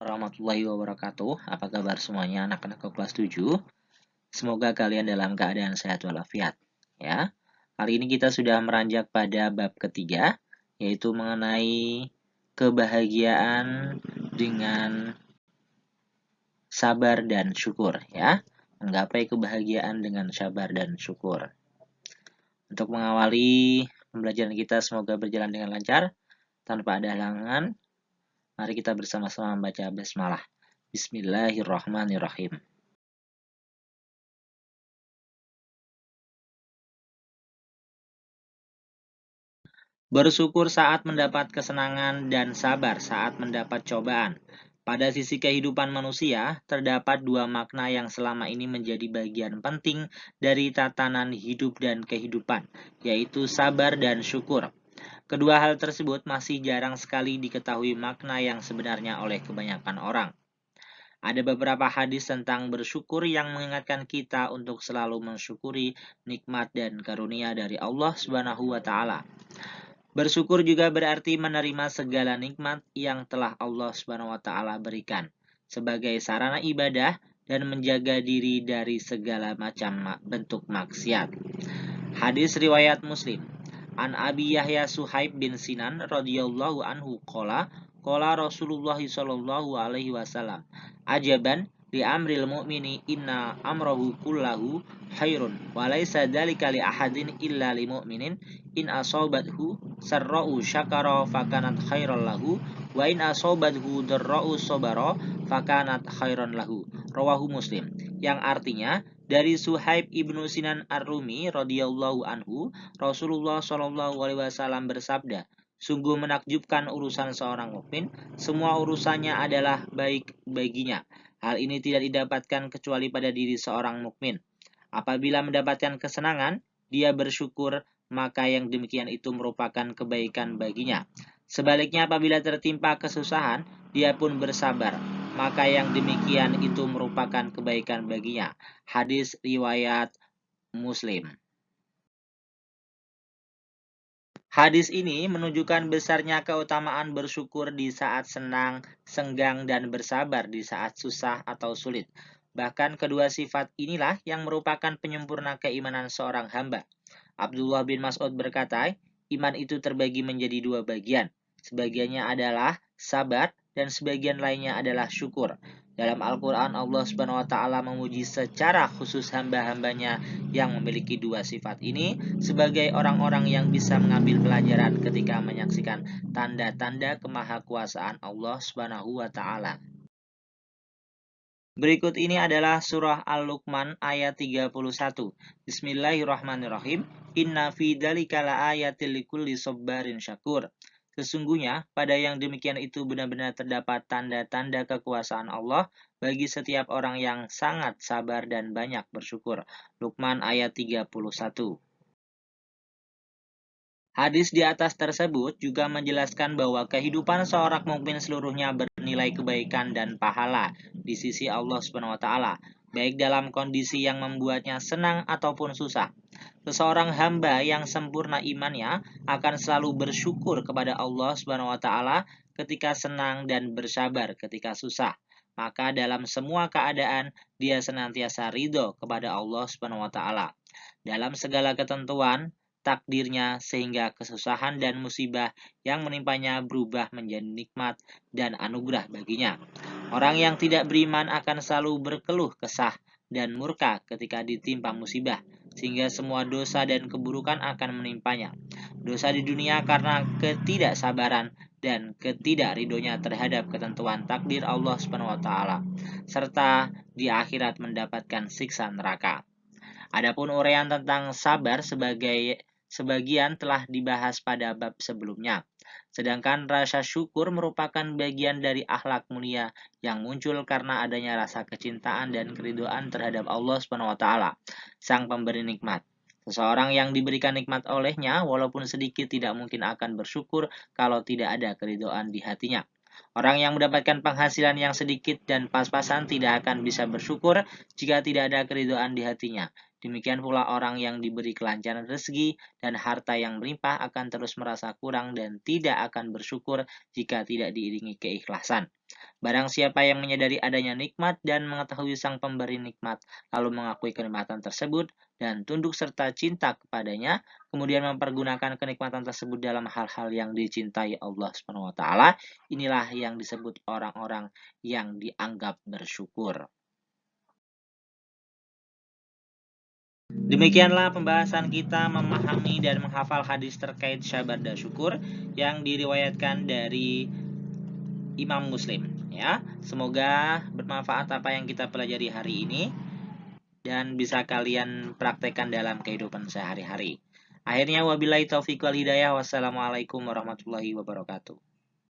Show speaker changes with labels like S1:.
S1: warahmatullahi wabarakatuh. Apa kabar semuanya anak-anak kelas 7? Semoga kalian dalam keadaan sehat walafiat. Ya. Kali ini kita sudah meranjak pada bab ketiga, yaitu mengenai kebahagiaan dengan sabar dan syukur. Ya. Menggapai kebahagiaan dengan sabar dan syukur. Untuk mengawali pembelajaran kita semoga berjalan dengan lancar, tanpa ada halangan. Mari kita bersama-sama membaca basmalah. Bismillahirrahmanirrahim. Bersyukur saat mendapat kesenangan dan sabar saat mendapat cobaan. Pada sisi kehidupan manusia, terdapat dua makna yang selama ini menjadi bagian penting dari tatanan hidup dan kehidupan, yaitu sabar dan syukur. Kedua hal tersebut masih jarang sekali diketahui makna yang sebenarnya oleh kebanyakan orang. Ada beberapa hadis tentang bersyukur yang mengingatkan kita untuk selalu mensyukuri nikmat dan karunia dari Allah Subhanahu wa taala. Bersyukur juga berarti menerima segala nikmat yang telah Allah Subhanahu wa taala berikan sebagai sarana ibadah dan menjaga diri dari segala macam bentuk maksiat. Hadis riwayat Muslim. An Abi Yahya Suhaib bin Sinan radhiyallahu anhu qala Rasulullah sallallahu alaihi wasallam, ajaban li amril mu'mini inna amrahu kullahu khairun wa laisa dzalika li ahadin illa lil mu'minin in asabathu sarra'u syakara fakanat khairan lahu wa in asabathu darra'u sabara fakanat khairan lahu. Rawahu Muslim. Yang artinya, dari Suhaib ibnu Sinan Ar-Rumi radhiyallahu anhu, Rasulullah shallallahu alaihi wasallam bersabda, sungguh menakjubkan urusan seorang mukmin, semua urusannya adalah baik baginya. Hal ini tidak didapatkan kecuali pada diri seorang mukmin. Apabila mendapatkan kesenangan, dia bersyukur, maka yang demikian itu merupakan kebaikan baginya. Sebaliknya apabila tertimpa kesusahan, dia pun bersabar, maka yang demikian itu merupakan kebaikan baginya. Hadis riwayat Muslim. Hadis ini menunjukkan besarnya keutamaan bersyukur di saat senang, senggang, dan bersabar di saat susah atau sulit. Bahkan kedua sifat inilah yang merupakan penyempurna keimanan seorang hamba. Abdullah bin Mas'ud berkata, iman itu terbagi menjadi dua bagian. Sebagiannya adalah sabar dan sebagian lainnya adalah syukur. Dalam Al-Quran, Allah Subhanahu wa Ta'ala memuji secara khusus hamba-hambanya yang memiliki dua sifat ini sebagai orang-orang yang bisa mengambil pelajaran ketika menyaksikan tanda-tanda kemahakuasaan Allah Subhanahu wa Ta'ala. Berikut ini adalah surah Al-Luqman ayat 31. Bismillahirrahmanirrahim. Inna fi dzalika laayatil likulli sabarin syakur. Sesungguhnya pada yang demikian itu benar-benar terdapat tanda-tanda kekuasaan Allah bagi setiap orang yang sangat sabar dan banyak bersyukur. Luqman ayat 31. Hadis di atas tersebut juga menjelaskan bahwa kehidupan seorang mukmin seluruhnya bernilai kebaikan dan pahala di sisi Allah Subhanahu wa taala, baik dalam kondisi yang membuatnya senang ataupun susah. Seseorang hamba yang sempurna imannya akan selalu bersyukur kepada Allah Subhanahu wa taala ketika senang dan bersabar ketika susah. Maka dalam semua keadaan dia senantiasa ridho kepada Allah Subhanahu wa taala. Dalam segala ketentuan takdirnya sehingga kesusahan dan musibah yang menimpanya berubah menjadi nikmat dan anugerah baginya. Orang yang tidak beriman akan selalu berkeluh kesah dan murka ketika ditimpa musibah, sehingga semua dosa dan keburukan akan menimpanya. Dosa di dunia karena ketidaksabaran dan ketidakridonya terhadap ketentuan takdir Allah Subhanahu wa taala, serta di akhirat mendapatkan siksa neraka. Adapun uraian tentang sabar sebagian telah dibahas pada bab sebelumnya. Sedangkan rasa syukur merupakan bagian dari akhlak mulia yang muncul karena adanya rasa kecintaan dan keriduan terhadap Allah Subhanahu wa taala, Sang Pemberi nikmat. Seseorang yang diberikan nikmat olehnya walaupun sedikit tidak mungkin akan bersyukur kalau tidak ada keriduan di hatinya. Orang yang mendapatkan penghasilan yang sedikit dan pas-pasan tidak akan bisa bersyukur jika tidak ada keriduan di hatinya. Demikian pula orang yang diberi kelancaran rezeki dan harta yang melimpah akan terus merasa kurang dan tidak akan bersyukur jika tidak diiringi keikhlasan. Barang siapa yang menyadari adanya nikmat dan mengetahui sang pemberi nikmat, lalu mengakui kenikmatan tersebut dan tunduk serta cinta kepadanya, kemudian mempergunakan kenikmatan tersebut dalam hal-hal yang dicintai Allah Subhanahu wa taala, inilah yang disebut orang-orang yang dianggap bersyukur. Demikianlah pembahasan kita memahami dan menghafal hadis terkait sabar dan syukur yang diriwayatkan dari Imam Muslim, ya. Semoga bermanfaat apa yang kita pelajari hari ini dan bisa kalian praktekkan dalam kehidupan sehari-hari. Akhirnya wabillahi taufiq wal hidayah. Wassalamualaikum warahmatullahi wabarakatuh.